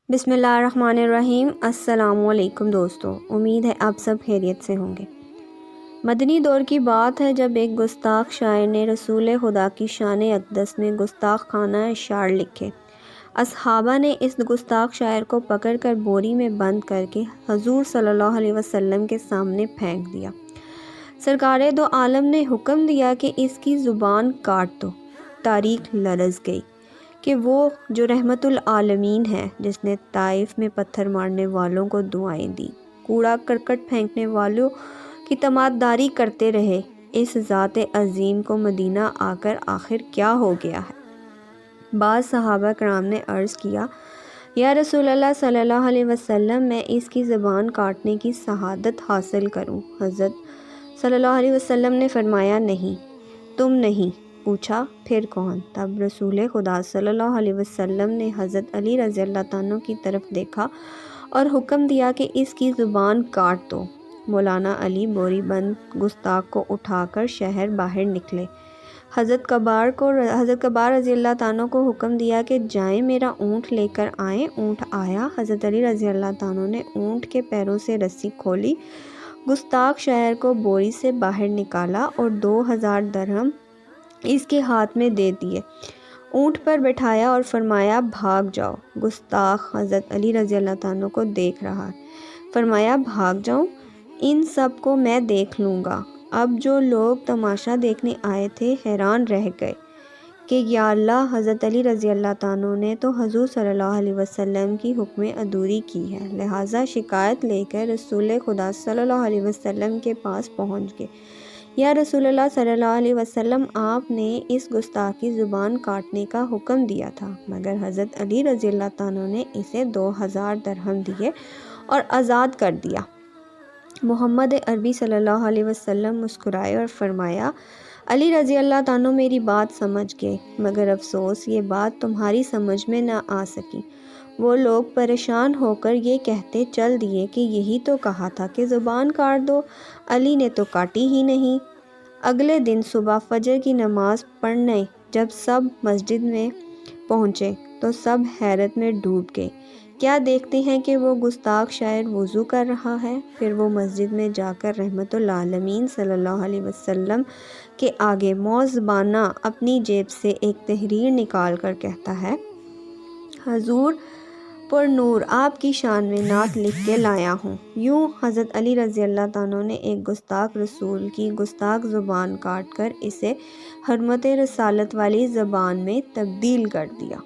بسم اللہ الرحمن الرحیم۔ السلام علیکم دوستو، امید ہے آپ سب خیریت سے ہوں گے۔ مدنی دور کی بات ہے جب ایک گستاخ شاعر نے رسول خدا کی شان اقدس میں گستاخ خانہ اشعار لکھے۔ اصحابہ نے اس گستاخ شاعر کو پکڑ کر بوری میں بند کر کے حضور صلی اللہ علیہ وسلم کے سامنے پھینک دیا۔ سرکار دو عالم نے حکم دیا کہ اس کی زبان کاٹ دو۔ تاریخ لرز گئی کہ وہ جو رحمت العالمین ہے، جس نے طائف میں پتھر مارنے والوں کو دعائیں دی، کوڑا کرکٹ پھینکنے والوں کی تماداری کرتے رہے، اس ذات عظیم کو مدینہ آ کر آخر کیا ہو گیا ہے؟ بعض صحابہ کرام نے عرض کیا، یا رسول اللہ صلی اللہ علیہ وسلم، میں اس کی زبان کاٹنے کی شہادت حاصل کروں؟ حضرت صلی اللہ علیہ وسلم نے فرمایا، نہیں، تم نہیں۔ پوچھا، پھر کون؟ تب رسول خدا صلی اللہ علیہ وسلم نے حضرت علی رضی اللہ عنہ کی طرف دیکھا اور حکم دیا کہ اس کی زبان کاٹ دو۔ مولانا علی بوری بند گستاخ کو اٹھا کر شہر باہر نکلے۔ حضرت کبار رضی اللہ عنہ کو حکم دیا کہ جائیں میرا اونٹ لے کر آئیں۔ اونٹ آیا۔ حضرت علی رضی اللہ عنہ نے اونٹ کے پیروں سے رسی کھولی، گستاخ شاعر کو بوری سے باہر نکالا اور 2000 درہم اس کے ہاتھ میں دے دیے، اونٹ پر بٹھایا اور فرمایا، بھاگ جاؤ۔ گستاخ حضرت علی رضی اللہ عنہ کو دیکھ رہا ہے، فرمایا، بھاگ جاؤں؟ ان سب کو میں دیکھ لوں گا۔ اب جو لوگ تماشا دیکھنے آئے تھے حیران رہ گئے کہ یا اللہ، حضرت علی رضی اللہ عنہ نے تو حضور صلی اللہ علیہ وسلم کی حکم ادوری کی ہے، لہٰذا شکایت لے کر رسول خدا صلی اللہ علیہ وسلم کے پاس پہنچ گئے۔ یا رسول اللہ صلی اللہ علیہ وسلم، آپ نے اس گستاخ کی زبان کاٹنے کا حکم دیا تھا، مگر حضرت علی رضی اللہ عنہ نے اسے 2000 درہم دیے اور آزاد کر دیا۔ محمد عربی صلی اللہ علیہ وسلم مسکرائے اور فرمایا، علی رضی اللہ عنہ میری بات سمجھ گئے، مگر افسوس یہ بات تمہاری سمجھ میں نہ آ سکی۔ وہ لوگ پریشان ہو کر یہ کہتے چل دیے کہ یہی تو کہا تھا کہ زبان کاٹ دو، علی نے تو کاٹی ہی نہیں۔ اگلے دن صبح فجر کی نماز پڑھنے جب سب مسجد میں پہنچے تو سب حیرت میں ڈوب گئے۔ کیا دیکھتے ہیں کہ وہ گستاخ شاعر وضو کر رہا ہے۔ پھر وہ مسجد میں جا کر رحمت العالمین صلی اللہ علیہ وسلم کے آگے معذبانہ اپنی جیب سے ایک تحریر نکال کر کہتا ہے، حضور پر نور، آپ کی شان میں نعت لکھ کے لایا ہوں۔ یوں حضرت علی رضی اللہ عنہ نے ایک گستاخ رسول کی گستاخ زبان کاٹ کر اسے حرمت رسالت والی زبان میں تبدیل کر دیا۔